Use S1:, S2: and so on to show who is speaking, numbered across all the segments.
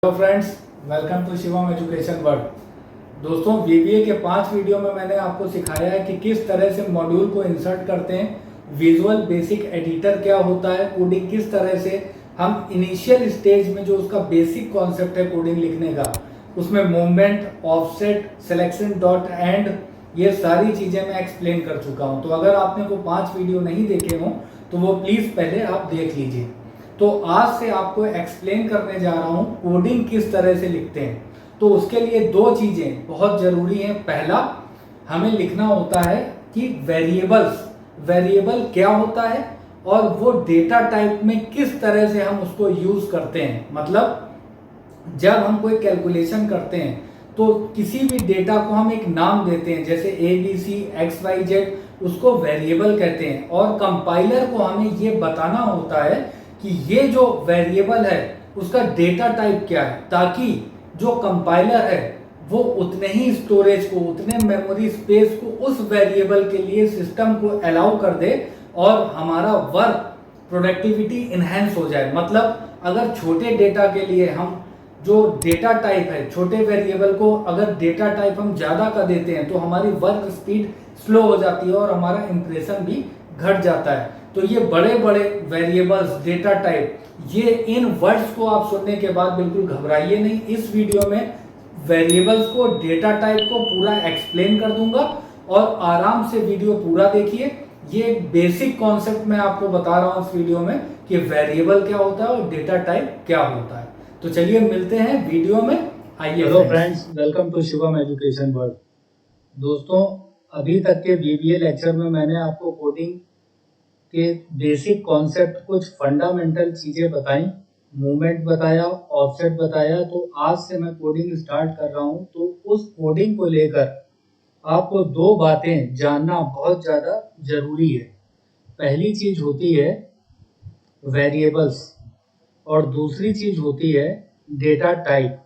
S1: Hello friends, welcome to Shivam education world. दोस्तों, VBA के 5 video में मैंने आपको सिखाया है कि किस तरह से मॉड्यूल को इंसर्ट करते हैं, विजुअल बेसिक एडिटर क्या होता है, कोडिंग किस तरह से हम इनिशियल स्टेज में जो उसका बेसिक कॉन्सेप्ट है कोडिंग लिखने का, उसमें movement, offset, selection dot and, ये सारी चीज़ें मैं एक्सप्लेन कर चुका हूँ। तो अगर आपने वो 5 वीडियो नहीं देखे हों तो वो प्लीज़ पहले आप देख लीजिए। तो आज से आपको एक्सप्लेन करने जा रहा हूं कोडिंग किस तरह से लिखते हैं। तो उसके लिए 2 चीजें बहुत जरूरी हैं। पहला, हमें लिखना होता है कि वेरिएबल क्या होता है और वो डेटा टाइप में किस तरह से हम उसको यूज करते हैं। मतलब जब हम कोई कैलकुलेशन करते हैं तो किसी भी डेटा को हम एक नाम देते हैं, जैसे ABC XYZ, उसको वेरिएबल कहते हैं। और कंपाइलर को हमें ये बताना होता है कि ये जो वेरिएबल है उसका डेटा टाइप क्या है, ताकि जो कंपाइलर है वो उतने ही स्टोरेज को, उतने मेमोरी स्पेस को उस वेरिएबल के लिए सिस्टम को अलाउ कर दे और हमारा वर्क प्रोडक्टिविटी इनहेंस हो जाए। मतलब अगर छोटे डेटा के लिए हम जो डेटा टाइप है, छोटे वेरिएबल को अगर डेटा टाइप हम ज़्यादा कर देते हैं तो हमारी वर्क स्पीड स्लो हो जाती है और हमारा इंप्रेशन भी घट जाता है। तो ये बड़े बड़े वेरिएबल्स, डेटा टाइप, ये इन वर्ड्स को आप सुनने के बाद बिल्कुल घबराइए नहीं। इस वीडियो में वेरिएबल्स को, डेटा टाइप को पूरा एक्सप्लेन कर दूंगा और आराम से वीडियो पूरा देखिए। ये एक बेसिक कॉन्सेप्ट मैं आपको बता रहा हूं इस वीडियो में कि वेरिएबल क्या होता है और डेटा टाइप क्या होता है। तो चलिए मिलते हैं वीडियो में। आइए। Hello friends, welcome to Shivam education world. दोस्तों, अभी तक के बीबीए लेक्चर में मैंने आपको कोडिंग के बेसिक कॉन्सेप्ट, कुछ फंडामेंटल चीजें बताई, मूवमेंट बताया, ऑफसेट बताया। तो आज से मैं कोडिंग स्टार्ट कर रहा हूं। तो उस कोडिंग को लेकर आपको 2 बातें जानना बहुत ज्यादा जरूरी है। पहली चीज होती है वेरिएबल्स और दूसरी चीज होती है डेटा टाइप।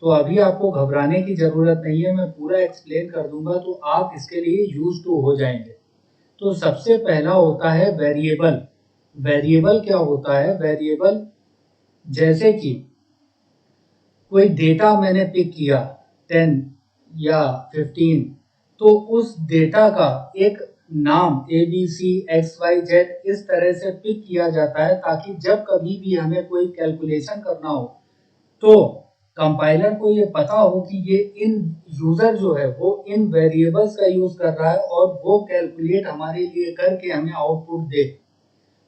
S1: तो अभी आपको घबराने की जरूरत नहीं है, मैं पूरा एक्सप्लेन कर दूंगा तो आप इसके लिए यूज टू हो जाएंगे। तो सबसे पहला होता है वेरिएबल। वेरिएबल क्या होता है? वेरिएबल जैसे कि कोई डेटा मैंने पिक किया 10 या 15, तो उस डेटा का एक नाम ABC XYZ इस तरह से पिक किया जाता है ताकि जब कभी भी हमें कोई कैलकुलेशन करना हो तो कंपाइलर को ये पता हो कि ये इन यूजर जो है वो इन वेरिएबल्स का यूज कर रहा है और वो कैलकुलेट हमारे लिए करके हमें आउटपुट दे।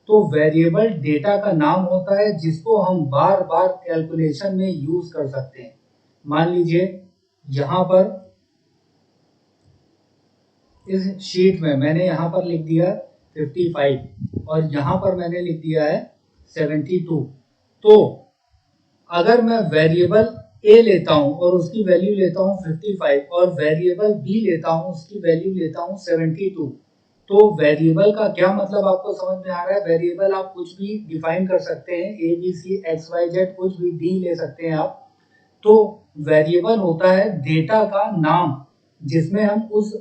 S1: तो वेरिएबल डेटा का नाम होता है जिसको हम बार बार कैलकुलेशन में यूज कर सकते हैं। मान लीजिए यहाँ पर इस शीट में मैंने यहाँ पर लिख दिया 55 और यहाँ पर मैंने लिख दिया है 72। तो अगर मैं वेरिएबल ए लेता हूं और उसकी वैल्यू लेता हूं 55 और वेरिएबल बी लेता हूं, उसकी वैल्यू लेता हूं 72, तो वेरिएबल का क्या मतलब आपको समझ में आ रहा है? वेरिएबल आप कुछ भी डिफाइन कर सकते हैं, ABC XYZ, कुछ भी डी ले सकते हैं आप। तो वेरिएबल होता है डेटा का नाम जिसमें हम उस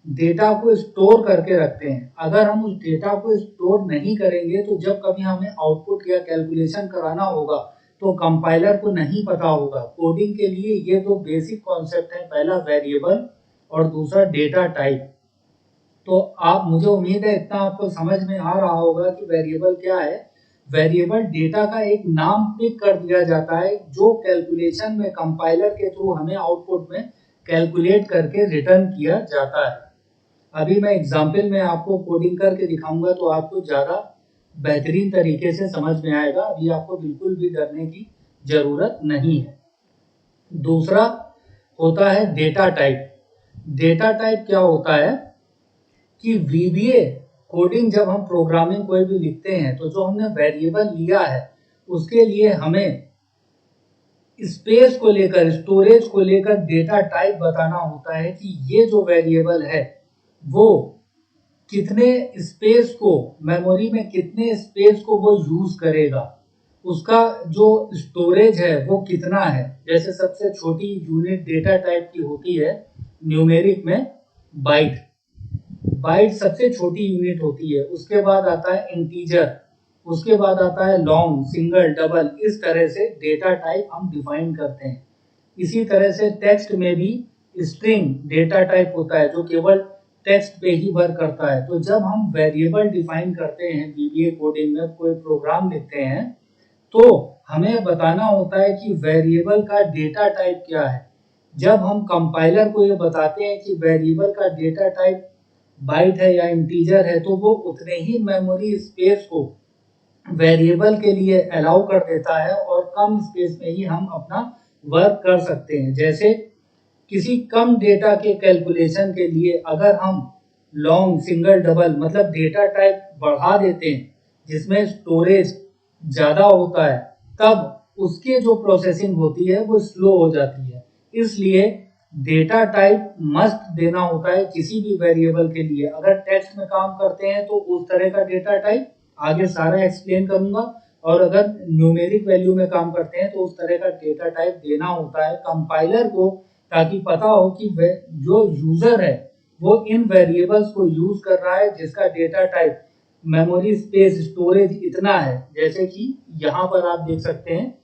S1: डेटा को स्टोर करके रखते हैं। अगर हम उस डेटा को स्टोर नहीं करेंगे तो जब कभी हमें आउटपुट या कैलकुलेशन कराना होगा तो कंपाइलर को नहीं पता होगा। कोडिंग के लिए ये 2 बेसिक कॉन्सेप्ट हैं, पहला वेरिएबल और दूसरा डेटा टाइप। तो आप, मुझे उम्मीद है इतना आपको समझ में आ रहा होगा कि वेरिएबल क्या है। वेरिएबल डेटा का एक नाम पिक कर दिया जाता है जो कैलकुलेशन में कंपाइलर के थ्रू हमें आउटपुट में कैलकुलेट करके रिटर्न किया जाता है। अभी मैं एग्जाम्पल में आपको कोडिंग करके दिखाऊंगा तो आपको ज़्यादा बेहतरीन तरीके से समझ में आएगा। अभी आपको बिल्कुल भी डरने की जरूरत नहीं है। दूसरा होता है डेटा टाइप। डेटा टाइप क्या होता है कि वीबीए कोडिंग, जब हम प्रोग्रामिंग कोई भी लिखते हैं तो जो हमने वेरिएबल लिया है उसके लिए हमें स्पेस को लेकर, स्टोरेज को लेकर डेटा टाइप बताना होता है कि ये जो वेरिएबल है वो कितने स्पेस को, मेमोरी में कितने स्पेस को वो यूज करेगा, उसका जो स्टोरेज है वो कितना है। जैसे सबसे छोटी यूनिट डेटा टाइप की होती है न्यूमेरिक में बाइट। बाइट सबसे छोटी यूनिट होती है। उसके बाद आता है इंटीजर, उसके बाद आता है लॉन्ग, सिंगल, डबल। इस तरह से डेटा टाइप हम डिफाइन करते हैं। इसी तरह से टेक्स्ट में भी स्ट्रिंग डेटा टाइप होता है जो केवल टेक्स्ट पे ही वर्क करता है। तो जब हम वेरिएबल डिफाइन करते हैं VBA कोडिंग में, कोई प्रोग्राम लिखते हैं, तो हमें बताना होता है कि वेरिएबल का डेटा टाइप क्या है। जब हम कंपाइलर को ये बताते हैं कि वेरिएबल का डेटा टाइप बाइट है या इंटीजर है, तो वो उतने ही मेमोरी स्पेस को वेरिएबल के लिए अलाउ कर देता है और कम स्पेस में ही हम अपना वर्क कर सकते हैं। जैसे किसी कम डेटा के कैलकुलेशन के लिए अगर हम लॉन्ग, सिंगल, डबल मतलब डेटा टाइप बढ़ा देते हैं जिसमें स्टोरेज ज़्यादा होता है, तब उसके जो प्रोसेसिंग होती है वो स्लो हो जाती है। इसलिए डेटा टाइप मस्ट देना होता है किसी भी वेरिएबल के लिए। अगर टेक्स्ट में काम करते हैं तो उस तरह का डेटा टाइप, आगे सारा एक्सप्लेन करूंगा, और अगर न्यूमेरिक वैल्यू में काम करते हैं तो उस तरह का डेटा टाइप देना होता है कंपाइलर को, ताकि पता हो कि जो यूजर है वो इन वेरिएबल्स को यूज कर रहा है जिसका data type memory space storage इतना है। जैसे कि यहाँ पर आप देख सकते हैं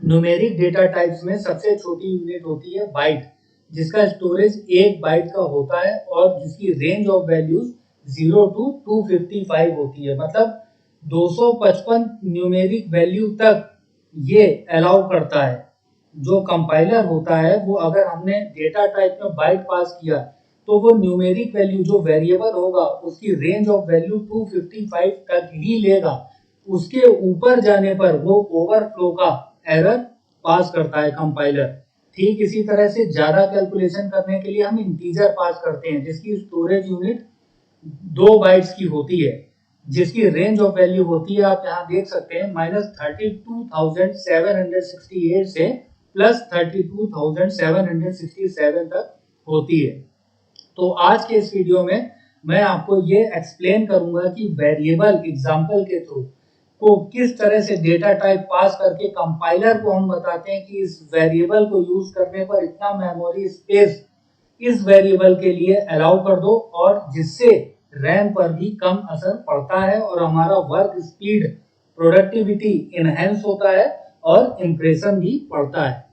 S1: न्यूमेरिक डेटा टाइप्स में सबसे छोटी यूनिट होती है बाइट, जिसका स्टोरेज 1 बाइट का होता है और जिसकी रेंज ऑफ वैल्यूज 0 to 255 होती है। मतलब 255 न्यूमेरिक वैल्यू तक ये अलाउ करता है। जो कंपाइलर होता है वो अगर हमने डेटा टाइप में बाइट पास किया तो वो न्यूमेरिक वैल्यू जो वेरिएबल होगा उसकी रेंज ऑफ वैल्यू 255 तक ही लेगा। उसके ऊपर जाने पर वो ओवरफ्लो का एरर पास करता है कंपाइलर। ठीक इसी तरह से ज्यादा कैलकुलेशन करने के लिए हम इंटीजर पास करते हैं जिसकी स्टोरेज यूनिट 2 बाइट्स की होती है, जिसकी रेंज ऑफ वैल्यू होती है, आप यहाँ देख सकते हैं, -32,768 से +32,767 तक होती है। तो आज के इस वीडियो में मैं आपको ये एक्सप्लेन करूंगा कि वेरिएबल एग्जाम्पल के थ्रू को किस तरह से डेटा टाइप पास करके कंपाइलर को हम बताते हैं कि इस वेरिएबल को यूज करने पर इतना मेमोरी स्पेस इस वेरिएबल के लिए अलाउ कर दो, और जिससे रैम पर भी कम असर पड़ता है और हमारा वर्क स्पीड, प्रोडक्टिविटी इनहेंस होता है और इंप्रेशन भी पड़ता है।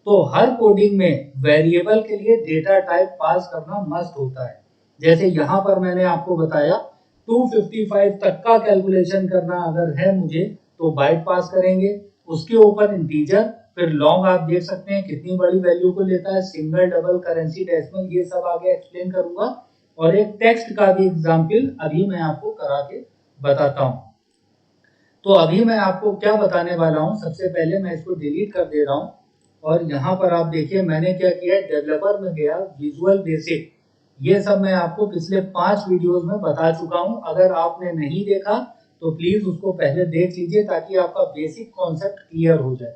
S1: तो हर कोडिंग में वेरिएबल के लिए डेटा टाइप पास करना मस्ट होता है। जैसे यहाँ पर मैंने आपको बताया 255 तक का कैलकुलेशन करना अगर है मुझे तो बाइट पास करेंगे, उसके ऊपर इंटीजर, फिर लॉन्ग आप देख सकते हैं कितनी बड़ी वैल्यू को लेता है, सिंगल, डबल, करेंसी, डेसिमल, ये सब आगे एक्सप्लेन करूंगा, और एक टेक्स्ट का भी एग्जाम्पल अभी मैं आपको करा के बताता हूँ। तो अभी मैं आपको क्या बताने वाला हूँ, सबसे पहले मैं इसको डिलीट कर दे रहा हूँ, और यहाँ पर आप देखिए मैंने क्या किया, डेवलपर में गया, विजुअल बेसिक, ये सब मैं आपको पिछले 5 वीडियोस में बता चुका हूँ। अगर आपने नहीं देखा तो प्लीज उसको पहले देख लीजिए ताकि आपका बेसिक कॉन्सेप्ट क्लियर हो जाए।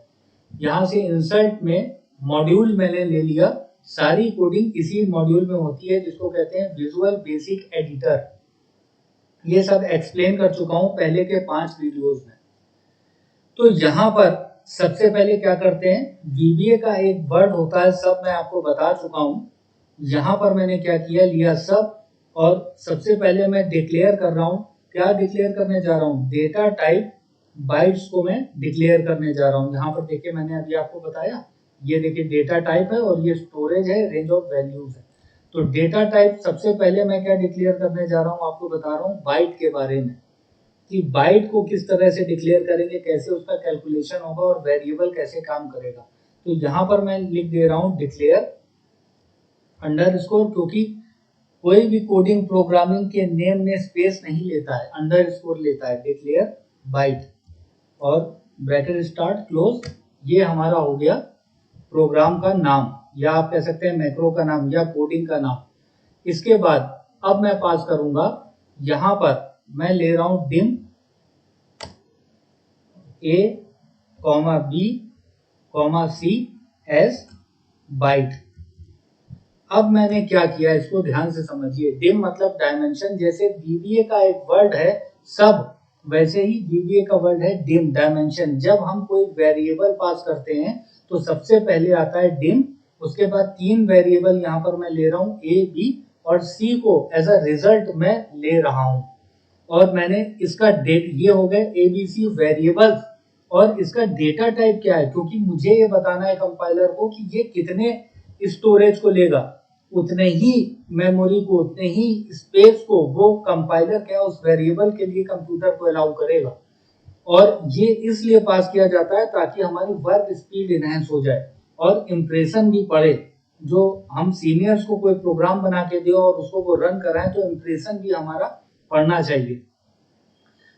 S1: यहाँ से इंसर्ट में मॉड्यूल मैंने ले लिया, सारी कोडिंग इसी मॉड्यूल में होती है जिसको कहते हैं विजुअल बेसिक एडिटर। ये सब एक्सप्लेन कर चुका हूँ पहले के 5 वीडियोस में। तो यहाँ पर सबसे पहले क्या करते हैं, VBA का एक वर्ड होता है सब, मैं आपको बता चुका हूँ। यहाँ पर मैंने क्या किया, लिया सब, और सबसे पहले मैं डिक्लेयर कर रहा हूँ। क्या डिक्लेयर करने जा रहा हूँ, डेटा टाइप बाइट्स को मैं डिक्लेयर करने जा रहा हूँ। यहाँ पर देखिए मैंने अभी आपको बताया, ये देखिए डेटा टाइप है और ये स्टोरेज है, रेंज ऑफ वैल्यूज है। तो डेटा टाइप सबसे पहले मैं क्या डिक्लेयर करने जा रहा हूँ, आपको बता रहा हूँ बाइट के बारे में, कि बाइट को किस तरह से डिक्लेयर करेंगे, कैसे उसका कैलकुलेशन होगा और वेरिएबल कैसे काम करेगा। तो यहाँ पर मैं लिख दे रहा हूँ डिक्लेयर अंडरस्कोर, क्योंकि कोई भी कोडिंग प्रोग्रामिंग के नेम में स्पेस नहीं लेता है, अंडरस्कोर लेता है। डिक्लेयर बाइट और ब्रैकेट स्टार्ट क्लोज, ये हमारा हो गया प्रोग्राम का नाम, या आप कह सकते हैं मैक्रो का नाम या कोडिंग का नाम। इसके बाद अब मैं पास करूंगा, यहाँ पर मैं ले रहा हूं dim A, B, C as byte. अब मैंने क्या किया, इसको ध्यान से समझिए। डिम मतलब डायमेंशन, जैसे VBA का एक वर्ड है सब, वैसे ही VBA का वर्ड है डिम, डायमेंशन। जब हम कोई वेरिएबल पास करते हैं तो सबसे पहले आता है डिम, उसके बाद 3 वेरिएबल यहाँ पर मैं ले रहा हूँ A, B और C को एज अ रिजल्ट मैं ले रहा हूँ। और मैंने इसका डेट, ये हो गए एबीसी वेरिएबल्स, और इसका डेटा टाइप क्या है, क्योंकि मुझे ये बताना है कंपाइलर को कि ये कितने स्टोरेज को लेगा, उतने ही मेमोरी को, उतने ही स्पेस को वो कंपाइलर क्या उस वेरिएबल के लिए कंप्यूटर को अलाउ करेगा। और ये इसलिए पास किया जाता है ताकि हमारी वर्क स्पीड इनहेंस हो जाए और इम्प्रेशन भी पड़े। जो हम सीनियर्स को कोई प्रोग्राम बना के दे और उसको वो रन कराएं तो इम्प्रेशन भी हमारा पड़ना चाहिए।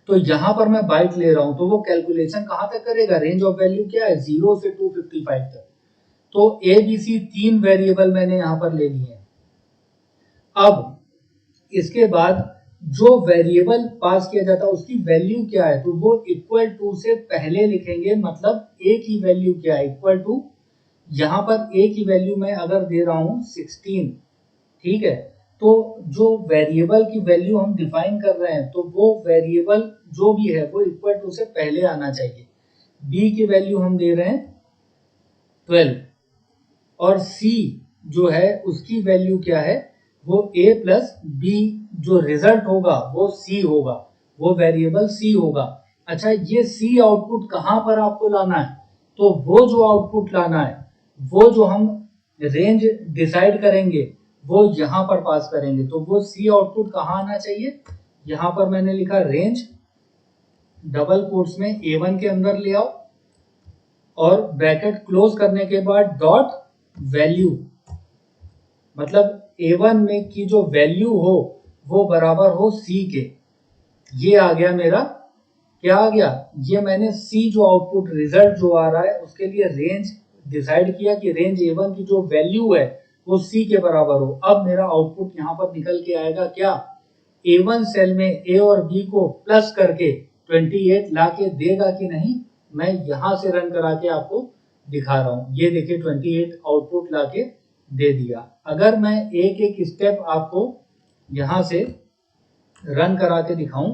S1: तो यहाँ पर मैं बाइट ले रहा हूं तो वो कैलकुलेशन कहां तक करेगा, रेंज ऑफ वैल्यू क्या है 0 से 255 तक। तो ए बी सी तीन वेरिएबल मैंने यहां पर ले लिए हैं। अब इसके बाद जो वेरिएबल पास किया जाता है उसकी वैल्यू क्या है, तो वो इक्वल टू से पहले लिखेंगे, मतलब ए की वैल्यू क्या है इक्वल टू, यहां पर ए की वैल्यू मैं अगर दे रहा हूं 16, ठीक है, तो जो वेरिएबल की वैल्यू हम डिफाइन कर रहे हैं तो वो वेरिएबल जो भी है वो इक्वल टू से पहले आना चाहिए। बी की वैल्यू हम दे रहे हैं 12 और सी जो है उसकी वैल्यू क्या है, वो a प्लस बी, जो रिजल्ट होगा वो c होगा, वो वेरिएबल c होगा। अच्छा, ये c आउटपुट कहां पर आपको लाना है, तो वो जो आउटपुट लाना है वो जो हम रेंज डिसाइड करेंगे वो यहां पर पास करेंगे। तो वो c आउटपुट कहां आना चाहिए, यहां पर मैंने लिखा रेंज डबल कोट्स में a1 के अंदर ले आओ और ब्रैकेट क्लोज करने के बाद डॉट वैल्यू, मतलब A1 में की जो वैल्यू हो वो बराबर हो C के। ये आ गया मेरा, क्या आ गया, ये मैंने C जो आउटपुट रिजल्ट जो आ रहा है उसके लिए रेंज डिसाइड किया कि रेंज A1 की जो वैल्यू है वो C के बराबर हो। अब मेरा आउटपुट यहाँ पर निकल के आएगा क्या, A1 सेल में A और B को प्लस करके 28 ला के देगा कि नहीं, मैं यहां से रन करा के आपको दिखा रहा हूं। ये देखिए 28 आउटपुट लाके दे दिया। अगर मैं एक एक स्टेप आपको यहां से रन करा के दिखाऊं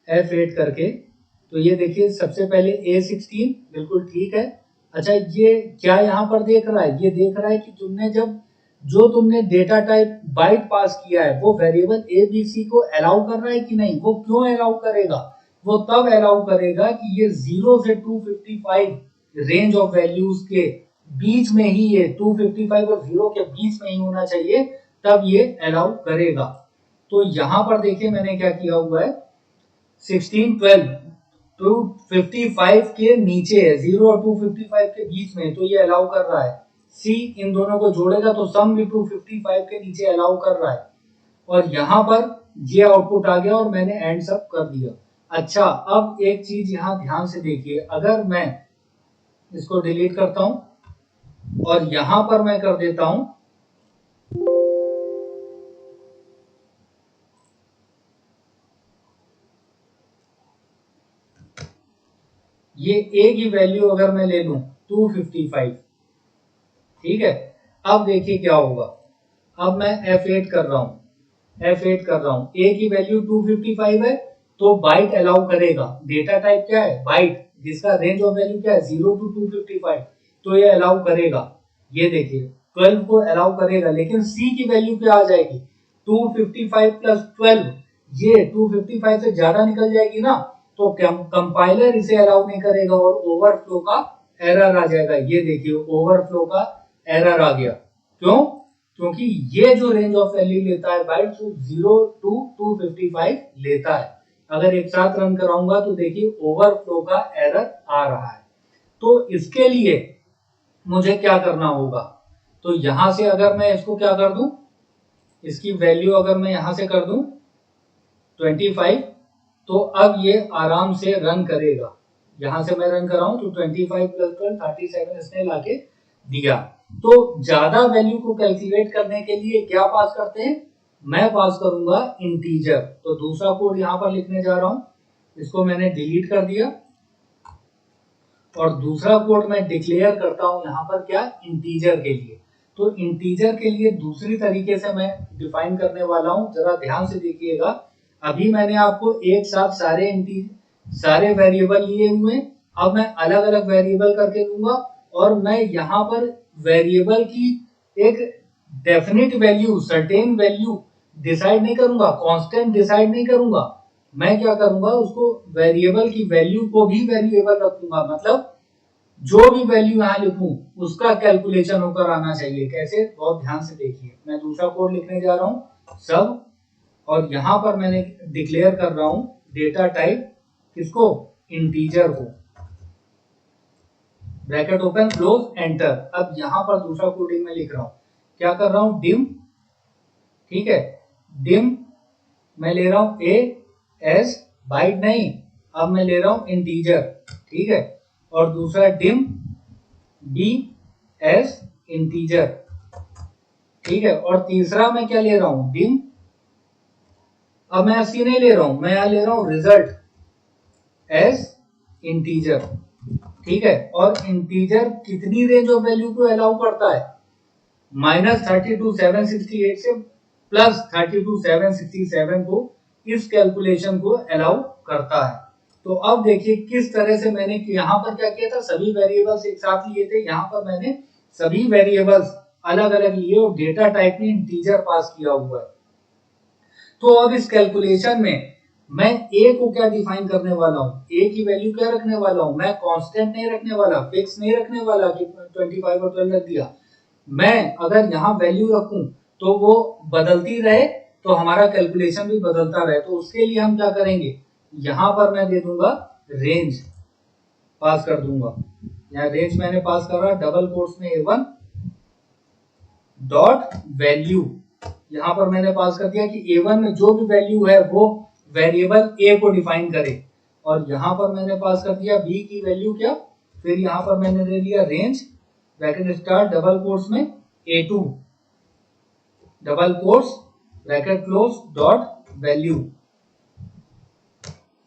S1: F8 करके, तो ये देखिए सबसे पहले A16 बिल्कुल ठीक है। अच्छा, ये क्या यहाँ पर देख रहा है, ये देख रहा है कि तुमने तुमने डेटा टाइप बाइट पास किया है वो वेरिएबल ए बी सी को अलाउ कर रहा है कि नहीं। वो क्यों अलाउ करेगा, वो तब अलाउ करेगा कि ये 0 से 255 रेंज ऑफ वैल्यूज के बीच में ही, ये 255 और 0 के बीच में ही होना चाहिए, तब ये अलाउ करेगा। तो यहां पर देखिए मैंने क्या किया हुआ है, 16 12 255 के नीचे है, 0 और 255 के बीच में, तो ये अलाउ कर रहा है। सी इन दोनों को जोड़ेगा तो सम भी 255 के नीचे अलाउ कर रहा है। और यहां पर ये आउटपुट आ गया और मैंने एंड सब कर दिया। अच्छा, अब एक चीज यहां ध्यान से देखिए, अगर मैं इसको डिलीट करता हूं और यहां पर मैं कर देता हूं ये a की वैल्यू अगर मैं ले लूं 255, ठीक है, अब देखिए क्या होगा। अब मैं F8 कर रहा हूं, F8 कर रहा हूं, a की वैल्यू 255 है तो बाइट अलाउ करेगा। डेटा टाइप क्या है, बाइट, जिसका रेंज ऑफ वैल्यू क्या है 0 to 255, तो ये अलाउ करेगा। ये देखिए 12 को अलाउ करेगा, लेकिन C की वैल्यू क्या आ जाएगी 255 प्लस 12, ये 255 से ज्यादा निकल जाएगी ना, तो कंपाइलर इसे अलाउ नहीं करेगा और ओवरफ्लो का एरर आ जाएगा। ये देखिए ओवरफ्लो का एरर आ गया। क्यों, क्योंकि ये जो रेंज ऑफ वैल्यू लेता है बाइट 0 to 255 लेता है। अगर एक साथ रन कराऊंगा तो देखिए ओवरफ्लो का एरर आ रहा है। तो इसके लिए मुझे क्या करना होगा, तो यहां से अगर मैं इसको क्या कर दूं, इसकी वैल्यू अगर मैं यहां से कर दूं 25, तो अब ये आराम से रन करेगा। यहां से मैं रन कराऊं तो 25 प्लस 12 37 इसने लाके दिया। तो ज्यादा वैल्यू को कैलकुलेट करने के लिए क्या पास करते हैं, मैं पास करूंगा इंटीजर। तो दूसरा कोड यहां पर लिखने जा रहा हूं, इसको मैंने डिलीट कर दिया और दूसरा कोड मैं डिक्लेयर करता हूं यहां पर क्या, इंटीजर के लिए। तो इंटीजर के लिए दूसरी तरीके से मैं डिफाइन करने वाला हूं, जरा ध्यान से देखिएगा। अभी मैंने आपको एक साथ सारे वेरिएबल लिए हुए, अब मैं अलग अलग वेरिएबल करके दूंगा और मैं यहां पर वेरिएबल की एक definite value, certain value decide नहीं करूंगा, कांस्टेंट डिसाइड नहीं करूंगा, मैं क्या करूंगा, उसको वेरिएबल की वैल्यू को भी वेरिएबल रखूंगा, मतलब जो भी वैल्यू यहाँ लिखूं उसका कैलकुलेशन होकर आना चाहिए। कैसे, बहुत ध्यान से देखिए। मैं दूसरा कोड लिखने जा रहा हूं सब, और यहां पर मैंने डिक्लेयर कर रहा हूं डेटा टाइप किसको, इंटीजर को, ब्रैकेट ओपन क्लोज एंटर। अब यहां पर दूसरा कोडिंग में लिख रहा हूं, क्या कर रहा हूं, डिम, ठीक है, डिम मैं ले रहा हूं ए एस, बाइट नहीं, अब मैं ले रहा हूं इंटीजर, ठीक है, और दूसरा डिम बी एस इंटीजर, ठीक है, और तीसरा मैं क्या ले रहा हूं, डिम, अब मैं सी नहीं ले रहा हूं, मैं यहां ले रहा हूं रिजल्ट एस इंटीजर, ठीक है, और इंटीजर कितनी रेंज ऑफ वैल्यू को अलाउ करता है, -32,768 से +32,767 को, इस कैलकुलेशन को अलाउ करता है। तो अब देखिए किस तरह से मैंने यहां पर क्या किया था, सभी वेरिएबल्स एक साथ लिए थे, यहां पर मैंने सभी वेरिएबल्स अलग अलग लिए और डेटा टाइप में इंटीजर पास किया हुआ है। तो अब इस कैलकुलेशन में मैं ए को क्या डिफाइन करने वाला हूं, ए की वैल्यू क्या रखने वाला हूं, मैं कांस्टेंट नहीं रखने वाला, फिक्स नहीं रखने वाला कि 25 और 12 रख दिया। मैं अगर यहां वैल्यू रखूं तो वो बदलती रहे, तो हमारा कैलकुलेशन भी बदलता रहे। तो उसके लिए हम क्या करेंगे, यहां पर मैं दे दूंगा रेंज, पास कर दूंगा, यहाँ रेंज मैंने पास करा डबल कोट्स में A1 डॉट वैल्यू, यहां पर मैंने पास कर दिया कि A1 में जो भी वैल्यू है वो वेरिएबल A को डिफाइन करे, और यहां पर मैंने पास कर दिया B की वैल्यू क्या, फिर यहां पर मैंने दे दिया range bracket start double quotes में A2 double quotes bracket close dot value.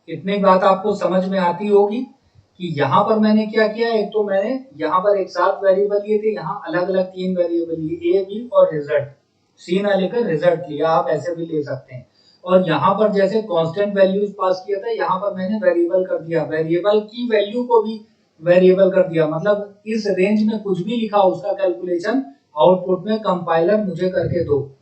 S1: इतनी बात आपको समझ में आती होगी कि यहां पर मैंने क्या किया, एक तो मैंने यहां पर एक साथ वेरिएबल लिए थे, यहां अलग अलग 3 वेरिएबल लिए, ए बी और रिजल्ट, सी ना लेकर रिजल्ट लिया, आप ऐसे भी ले सकते हैं। और यहां पर जैसे कांस्टेंट वैल्यूज पास किया था, यहां पर मैंने वेरिएबल कर दिया, वेरिएबल की वैल्यू को भी वेरिएबल कर दिया, मतलब इस रेंज में कुछ भी लिखा उसका कैलकुलेशन आउटपुट में कंपाइलर मुझे करके दो।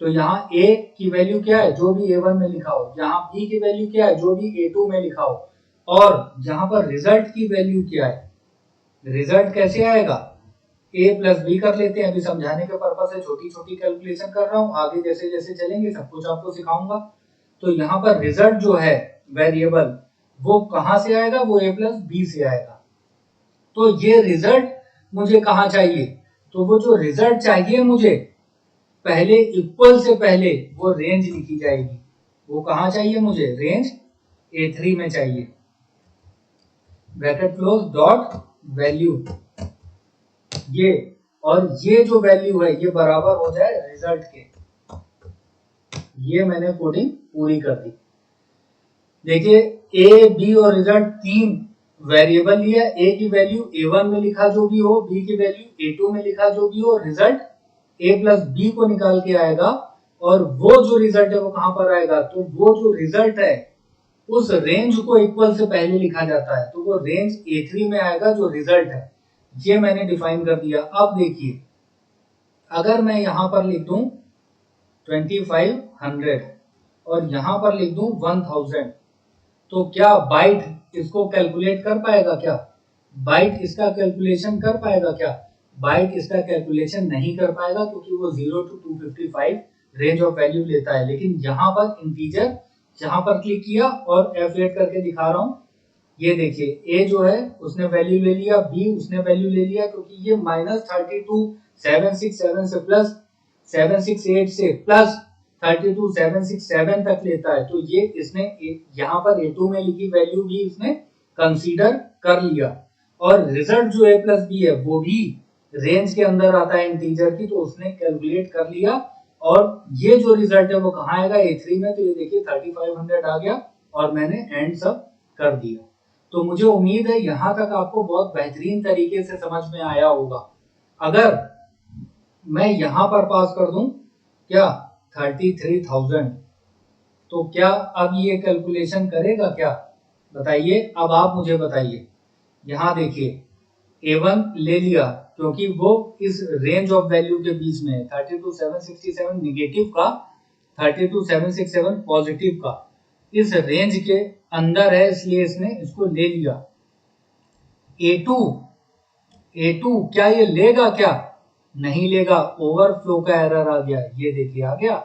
S1: तो यहाँ a की वैल्यू क्या है, जो भी A1 में लिखा हो, यहाँ b की वैल्यू क्या है, जो भी A2 में लिखा हो, और यहाँ पर रिजल्ट की वैल्यू क्या है, रिजल्ट कैसे आएगा, a प्लस बी कर लेते हैं, अभी समझाने के पर्पस से छोटी छोटी कैलकुलेशन कर रहा हूँ, आगे जैसे जैसे चलेंगे सब कुछ आपको सिखाऊंगा। तो यहाँ पर रिजल्ट जो है वेरिएबल, वो कहां से आएगा, वो a प्लस बी से आएगा। तो ये रिजल्ट मुझे कहां चाहिए, तो वो जो रिजल्ट चाहिए मुझे, पहले इक्वल से पहले वो रेंज लिखी जाएगी, वो कहां चाहिए मुझे, रेंज A3 में चाहिए, ब्रैकेट क्लोज डॉट वैल्यू, ये, और ये जो वैल्यू है ये बराबर हो जाए रिजल्ट के। ये मैंने कोडिंग पूरी कर दी। देखिए ए बी और रिजल्ट 3 वेरिएबल लिया, ए की वैल्यू A1 में लिखा जो भी हो, बी की वैल्यू A2 में लिखा जो भी हो, रिजल्ट a प्लस बी को निकाल के आएगा, और वो जो रिजल्ट है वो कहां पर आएगा, तो वो जो रिजल्ट है उस रेंज को इक्वल से पहले लिखा जाता है, तो वो रेंज A3 में आएगा जो रिजल्ट है, ये मैंने डिफाइन कर दिया। अब देखिए अगर मैं यहां पर लिख दूं 2500 और यहां पर लिख दूं 1000, तो क्या बाइट इसको कैलकुलेट कर पाएगा, क्या बाइट इसका कैलकुलेशन कर पाएगा, क्या बाइट इसका कैलकुलेशन नहीं कर पाएगा, क्योंकि वो 0 to 255 रेंज ऑफ वैल्यू लेता है। लेकिन यहाँ पर इंटीजर, यहाँ पर क्लिक किया और F8 करके दिखा रहा हूँ, ये देखिए a जो है उसने वैल्यू ले लिया, b उसने वैल्यू ले लिया, क्योंकि ये -32,767 से प्लस 768 से प्लस 32,767 तक लेता है, तो ये इसने यहाँ पर A2 में लिखी वैल्यू भी इसने कंसीडर कर लिया, और रिजल्ट जो a प्लस बी है वो भी रेंज के अंदर आता है इंटीजर की, तो उसने कैलकुलेट कर लिया, और ये जो रिजल्ट है वो कहाँ आएगा, A3 में। तो ये देखिए 3500 आ गया और मैंने एंड सब कर दिया। तो मुझे उम्मीद है यहां तक आपको बहुत बेहतरीन तरीके से समझ में आया होगा। अगर मैं यहां पर पास कर दूं क्या 33,000, तो क्या अब ये कैलकुलेशन करेगा क्या, बताइए, अब आप मुझे बताइए। यहां देखिए A1 ले लिया, क्योंकि वो इस रेंज ऑफ वैल्यू के बीच में है, 32,767 निगेटिव का, 32,767 पॉजिटिव का, इस रेंज के अंदर है, इसलिए इसने इसको ले लिया। A2 क्या ये लेगा क्या? नहीं लेगा, ओवरफ्लो का एरर आ गया। ये देखिए आ गया।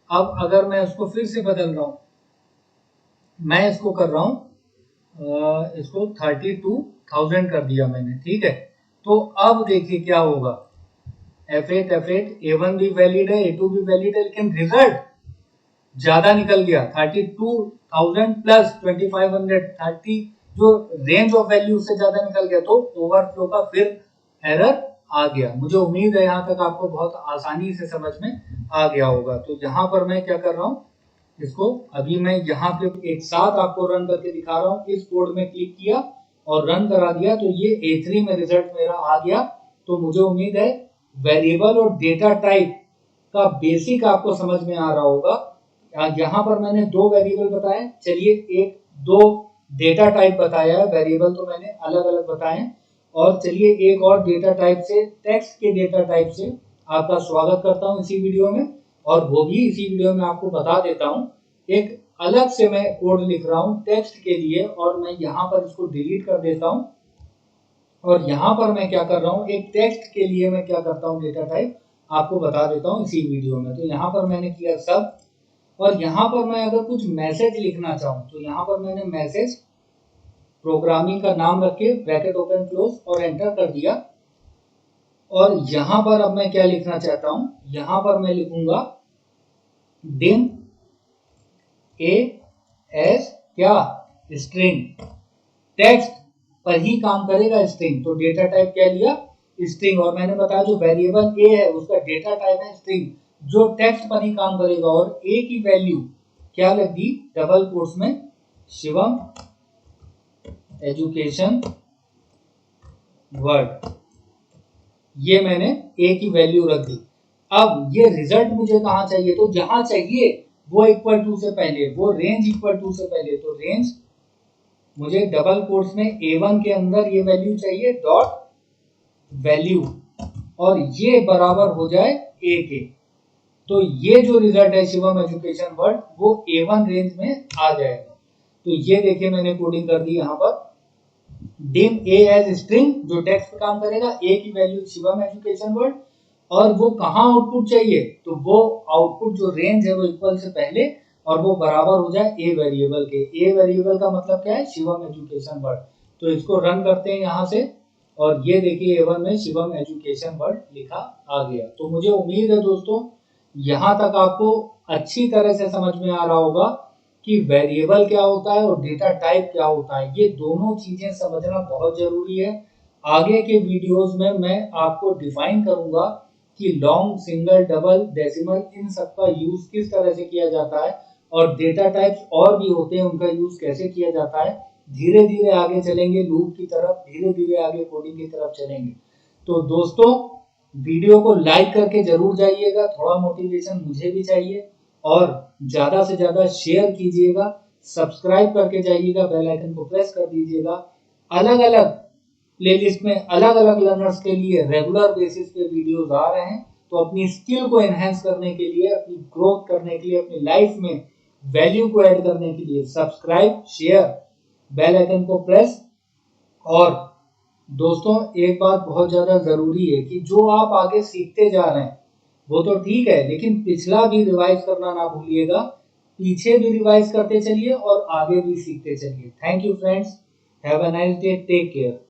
S1: अब अगर मैं उसको फिर से बदल रहा हूं, मैं इसको कर रहा हूं इसको 32,000 कर दिया मैंने, ठीक है। तो अब देखिए क्या होगा, F8 A1 भी वैलिड है, A2 भी वैलिड है, लेकिन रिजल्ट ज्यादा निकल गया। 32,000 प्लस 2500, 30 जो रेंज ऑफ वैल्यू से ज्यादा निकल गया, तो ओवरफ्लो का फिर एरर आ गया। मुझे उम्मीद है यहाँ तक आपको बहुत आसानी से समझ में आ गया होगा। तो यहाँ पर मैं क्या कर रहा हूँ, इसको अभी मैं यहाँ पे एक साथ आपको रन करके दिखा रहा हूँ। इस कोड में क्लिक किया और रन करा दिया, तो ये A3 में रिजल्ट मेरा आ गया। तो मुझे उम्मीद है वेरिएबल और डेटा टाइप का बेसिक आपको समझ में आ रहा होगा। यहाँ पर मैंने दो वेरिएबल बताए, चलिए एक दो डेटा टाइप बताया है, वेरिएबल तो मैंने अलग अलग बताए। और चलिए एक और डेटा टाइप से, टेक्स्ट के डेटा टाइप से आपका स्वागत करता हूं इसी वीडियो में। और वो भी इसी वीडियो में आपको बता देता हूं। एक अलग से मैं कोड लिख रहा हूं टेक्स्ट के लिए, और मैं यहाँ पर इसको डिलीट कर देता हूं। और यहाँ पर मैं क्या कर रहा हूँ, एक टेक्स्ट के लिए मैं क्या करता हूँ, डेटा टाइप आपको बता देता हूँ इसी वीडियो में। तो यहाँ पर मैंने किया सब, और यहाँ पर मैं अगर कुछ मैसेज लिखना चाहूँ तो यहाँ पर मैंने मैसेज प्रोग्रामिंग का नाम रख के ब्रैकेट ओपन क्लोज और एंटर कर दिया। और यहाँ पर अब मैं क्या लिखना चाहता हूँ, यहाँ पर मैं लिखूंगा डिम ए एस क्या स्ट्रिंग। टेक्स्ट पर ही काम करेगा स्ट्रिंग, तो डेटा टाइप क्या लिया, स्ट्रिंग। और मैंने बताया जो वेरिएबल ए है उसका डेटा टाइप है स्ट्रिंग, जो टेक्स्ट पर ही काम करेगा। और ए की वैल्यू क्या लग दी, डबल कोट्स में शिवम एजुकेशन वर्ड, ये मैंने ए की वैल्यू रख दी। अब ये रिजल्ट मुझे कहां चाहिए, तो जहां चाहिए वो इक्वल टू से पहले, वो रेंज इक्वल टू से पहले, तो रेंज मुझे डबल कोट्स में A1 के अंदर ये वैल्यू चाहिए, डॉट वैल्यू, और ये बराबर हो जाए ए के। तो ये जो रिजल्ट है शिवम एजुकेशन वर्ड, वो A1 रेंज में आ जाएगा। तो ये देखिए मैंने कोडिंग कर दी यहाँ पर, डिम ए एज स्ट्रिंग जो टेक्स्ट पर काम करेगा, ए की वैल्यू शिवम एजुकेशन वर्ड, और वो कहाँ आउटपुट चाहिए, तो वो आउटपुट जो रेंज है वो इक्वल से पहले और वो बराबर हो जाए ए वेरिएबल के। ए वेरिएबल का मतलब क्या है, शिवम एजुकेशन वर्ड। तो इसको रन करते हैं यहाँ से, और ये देखिए A1 में शिवम एजुकेशन वर्ड लिखा आ गया। तो मुझे उम्मीद है दोस्तों यहाँ तक आपको अच्छी तरह से समझ में आ रहा होगा कि वेरिएबल क्या होता है और डेटा टाइप क्या होता है। ये दोनों चीजें समझना बहुत जरूरी है। आगे के वीडियोस में मैं आपको डिफाइन करूंगा कि लॉन्ग, सिंगल, डबल, डेसिमल, इन सब का यूज किस तरह से किया जाता है, और डेटा टाइप्स और भी होते हैं उनका यूज कैसे किया जाता है। धीरे धीरे आगे चलेंगे लूप की तरफ, धीरे धीरे आगे कोडिंग की तरफ चलेंगे। तो दोस्तों वीडियो को लाइक करके जरूर जाइएगा, थोड़ा मोटिवेशन मुझे भी चाहिए, और ज्यादा से ज्यादा शेयर कीजिएगा, सब्सक्राइब करके जाइएगा, बेल आइकन को प्रेस कर दीजिएगा। अलग अलग प्लेलिस्ट में अलग अलग लर्नर्स के लिए रेगुलर बेसिस पे वीडियोस आ रहे हैं। तो अपनी स्किल को एनहेंस करने के लिए, अपनी ग्रोथ करने के लिए, अपनी लाइफ में वैल्यू को ऐड करने के लिए सब्सक्राइब, शेयर, बेल आइकन को प्रेस। और दोस्तों एक बात बहुत ज्यादा जरूरी है कि जो आप आगे सीखते जा रहे हैं वो तो ठीक है, लेकिन पिछला भी रिवाइज करना ना भूलिएगा। पीछे भी रिवाइज करते चलिए और आगे भी सीखते चलिए। Thank you friends, have a nice day, take care.